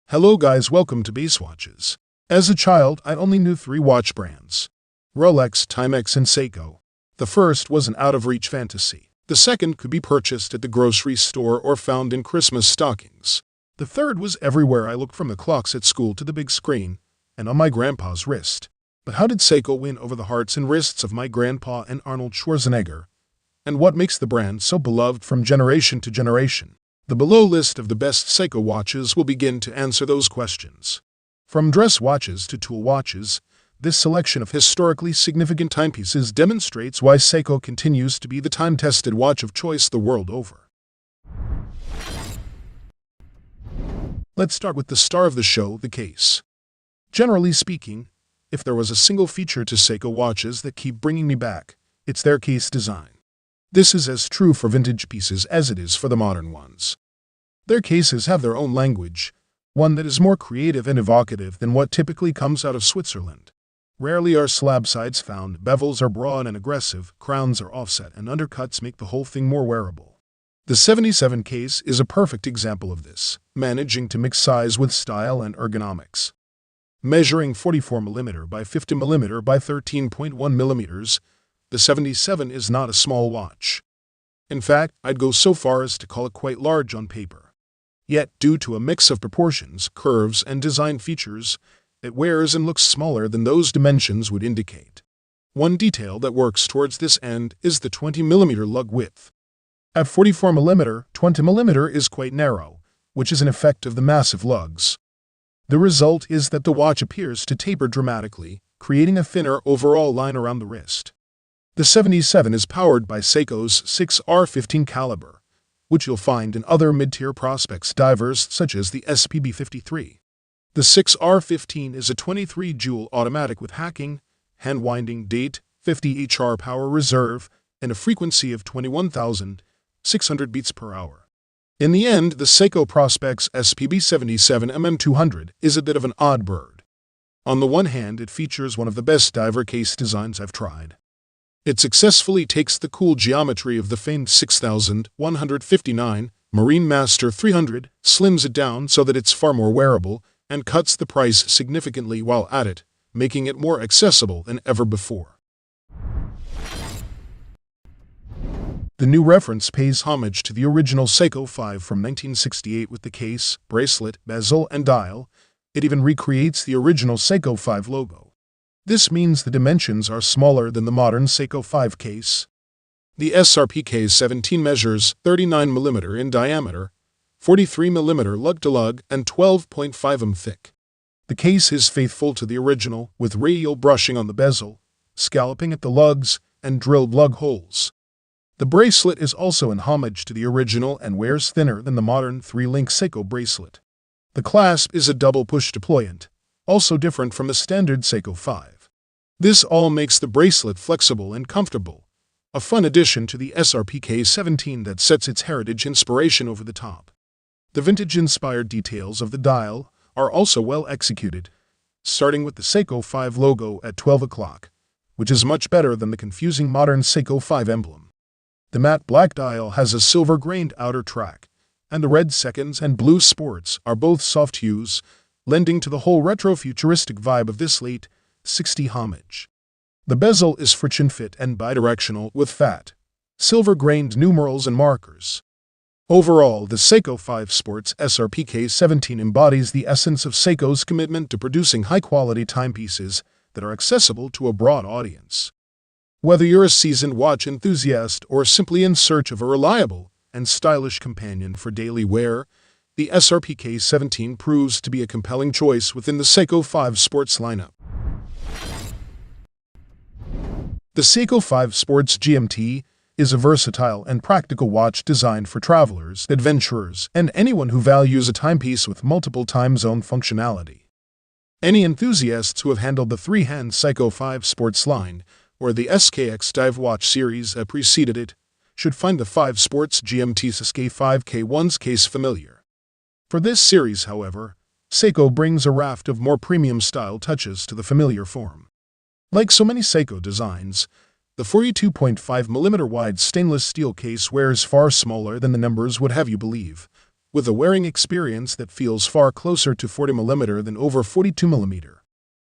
Hello guys, welcome to Base Watches. As a child, I only knew three watch brands: Rolex, Timex, and Seiko. The first was an out-of-reach fantasy. The second could be purchased at the grocery store or found in Christmas stockings. The third was everywhere I looked, from the clocks at school to the big screen and on my grandpa's wrist. But how did Seiko win over the hearts and wrists of my grandpa and Arnold Schwarzenegger? And what makes the brand so beloved from generation to generation? The below list of the best Seiko watches will begin to answer those questions. From dress watches to tool watches, this selection of historically significant timepieces demonstrates why Seiko continues to be the time-tested watch of choice the world over. Let's start with the star of the show, the case. Generally speaking, if there was a single feature to Seiko watches that keep bringing me back, it's their case design. This is as true for vintage pieces as it is for the modern ones. Their cases have their own language, one that is more creative and evocative than what typically comes out of Switzerland. Rarely are slab sides found, bevels are broad and aggressive, crowns are offset, and undercuts make the whole thing more wearable. The 77 case is a perfect example of this, managing to mix size with style and ergonomics. Measuring 44mm by 50mm by 13.1mm, the 77 is not a small watch. In fact, I'd go so far as to call it quite large on paper. Yet, due to a mix of proportions, curves, and design features, it wears and looks smaller than those dimensions would indicate. One detail that works towards this end is the 20mm lug width. At 44mm, 20mm is quite narrow, which is an effect of the massive lugs. The result is that the watch appears to taper dramatically, creating a thinner overall line around the wrist. The 77 is powered by Seiko's 6R15 caliber, which you'll find in other mid-tier Prospex divers such as the SPB077. The 6R15 is a 23-joule automatic with hacking, hand-winding date, 50 HR power reserve, and a frequency of 21,600 beats per hour. In the end, the Seiko Prospex SPB077 MM200 is a bit of an odd bird. On the one hand, it features one of the best diver case designs I've tried. It successfully takes the cool geometry of the famed 6159 Marine Master 300, slims it down so that it's far more wearable, and cuts the price significantly while at it, making it more accessible than ever before. The new reference pays homage to the original Seiko 5 from 1968 with the case, bracelet, bezel, and dial. It even recreates the original Seiko 5 logo. This means the dimensions are smaller than the modern Seiko 5 case. The SRPG27 measures 39mm in diameter, 43mm lug-to-lug, and 12.5mm thick. The case is faithful to the original, with radial brushing on the bezel, scalloping at the lugs, and drilled lug holes. The bracelet is also in homage to the original and wears thinner than the modern 3-link Seiko bracelet. The clasp is a double push deployant, also different from the standard Seiko 5. This all makes the bracelet flexible and comfortable, a fun addition to the SRPG27 that sets its heritage inspiration over the top. The vintage-inspired details of the dial are also well executed, starting with the Seiko 5 logo at 12 o'clock, which is much better than the confusing modern Seiko 5 emblem. The matte black dial has a silver-grained outer track, and the red seconds and blue sports are both soft hues, lending to the whole retro-futuristic vibe of this late 60s homage. The bezel is friction-fit and bidirectional with fat, silver-grained numerals and markers. Overall, the Seiko 5 Sports SRPG27 embodies the essence of Seiko's commitment to producing high-quality timepieces that are accessible to a broad audience. Whether you're a seasoned watch enthusiast or simply in search of a reliable and stylish companion for daily wear, the SRPG27 proves to be a compelling choice within the Seiko 5 Sports lineup. The Seiko 5 Sports GMT is a versatile and practical watch designed for travelers, adventurers, and anyone who values a timepiece with multiple time zone functionality. Any enthusiasts who have handled the 3-hand Seiko 5 Sports line, or the SKX Dive Watch series that preceded it, should find the 5 Sports GMT SK5K1's case familiar. For this series, however, Seiko brings a raft of more premium style touches to the familiar form. Like so many Seiko designs, the 42.5mm wide stainless steel case wears far smaller than the numbers would have you believe, with a wearing experience that feels far closer to 40mm than over 42mm.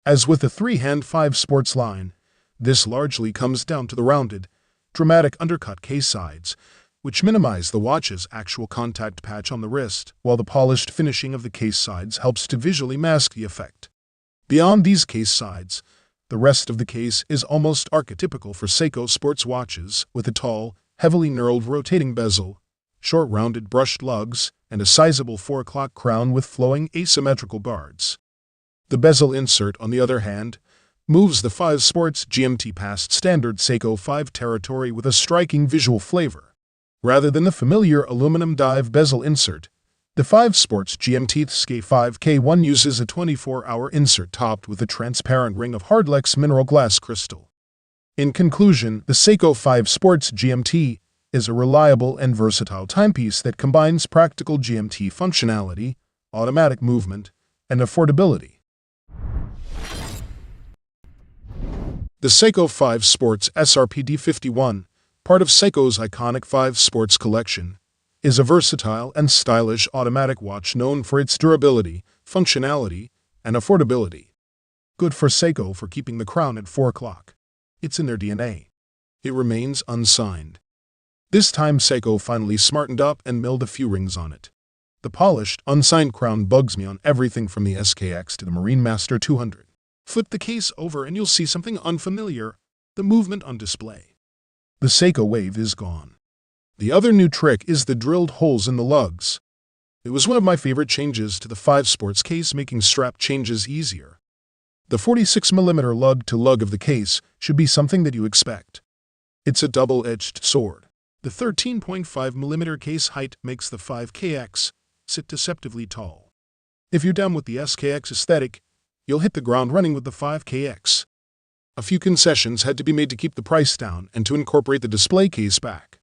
As with the three-hand 5 Sports line, this largely comes down to the rounded, dramatic undercut case sides, which minimize the watch's actual contact patch on the wrist, while the polished finishing of the case sides helps to visually mask the effect. Beyond these case sides, the rest of the case is almost archetypical for Seiko sports watches, with a tall, heavily knurled rotating bezel, short rounded brushed lugs, and a sizable 4 o'clock crown with flowing asymmetrical bards. The bezel insert, on the other hand, moves the 5 Sports GMT past standard Seiko 5 territory with a striking visual flavor. Rather than the familiar aluminum dive bezel insert, the 5 Sports GMT SK5K1 uses a 24-hour insert topped with a transparent ring of Hardlex mineral glass crystal. In conclusion, the Seiko 5 Sports GMT is a reliable and versatile timepiece that combines practical GMT functionality, automatic movement, and affordability. The Seiko 5 Sports SRPG27, part of Seiko's iconic 5 Sports collection, is a versatile and stylish automatic watch known for its durability, functionality, and affordability. Good for Seiko for keeping the crown at 4 o'clock. It's in their DNA. It remains unsigned. This time Seiko finally smartened up and milled a few rings on it. The polished, unsigned crown bugs me on everything from the SKX to the Marine Master 200. Flip the case over and you'll see something unfamiliar, the movement on display. The Seiko wave is gone. The other new trick is the drilled holes in the lugs. It was one of my favorite changes to the 5 Sports case, making strap changes easier. The 46mm lug-to-lug of the case should be something that you expect. It's a double-edged sword. The 13.5mm case height makes the 5KX sit deceptively tall. If you're down with the SKX aesthetic, you'll hit the ground running with the 5KX. A few concessions had to be made to keep the price down and to incorporate the display case back.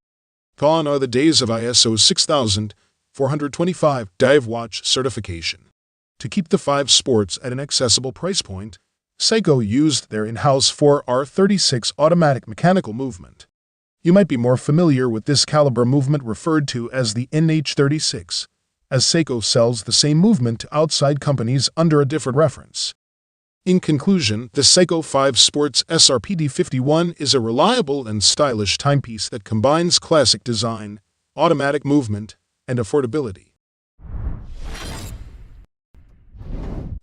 Gone are the days of ISO 6425 dive watch certification. To keep the 5 Sports at an accessible price point, Seiko used their in-house 4R36 automatic mechanical movement. You might be more familiar with this caliber movement referred to as the NH36, as Seiko sells the same movement to outside companies under a different reference. In conclusion, the Seiko 5 Sports SRPG27 is a reliable and stylish timepiece that combines classic design, automatic movement, and affordability.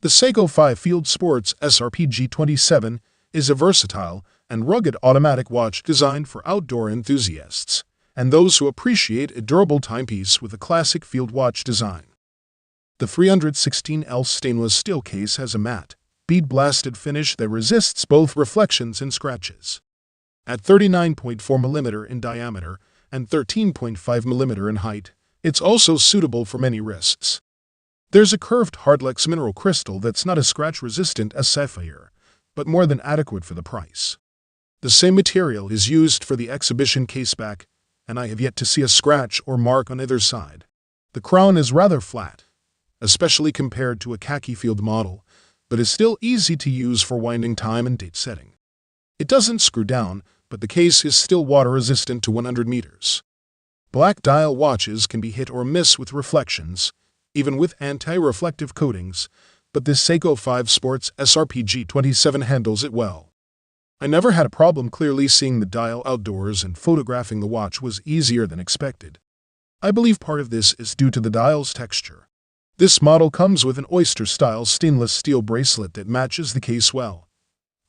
The Seiko 5 Field Sports SRPG27 is a versatile and rugged automatic watch designed for outdoor enthusiasts and those who appreciate a durable timepiece with a classic field watch design. The 316L stainless steel case has a matte, bead-blasted finish that resists both reflections and scratches. At 39.4mm in diameter and 13.5mm in height, it's also suitable for many wrists. There's a curved Hardlex mineral crystal that's not as scratch-resistant as sapphire, but more than adequate for the price. The same material is used for the exhibition caseback, and I have yet to see a scratch or mark on either side. The crown is rather flat, especially compared to a khaki field model, but is still easy to use for winding time and date setting. It doesn't screw down, but the case is still water-resistant to 100 meters. Black dial watches can be hit or miss with reflections, even with anti-reflective coatings, but this Seiko 5 Sports SRPG27 handles it well. I never had a problem clearly seeing the dial outdoors, and photographing the watch was easier than expected. I believe part of this is due to the dial's texture. This model comes with an oyster-style stainless steel bracelet that matches the case well,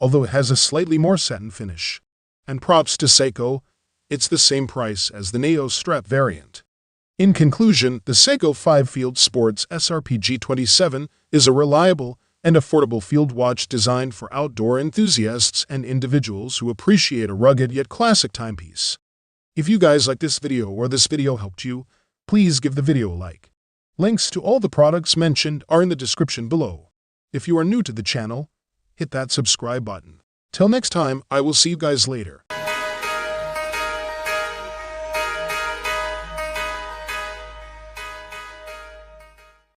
although it has a slightly more satin finish. And props to Seiko, it's the same price as the Neo strap variant. In conclusion, the Seiko 5 Field Sports SRPG27 is a reliable and affordable field watch designed for outdoor enthusiasts and individuals who appreciate a rugged yet classic timepiece. If you guys like this video or this video helped you, please give the video a like. Links to all the products mentioned are in the description below. If you are new to the channel, hit that subscribe button. Till next time, I will see you guys later.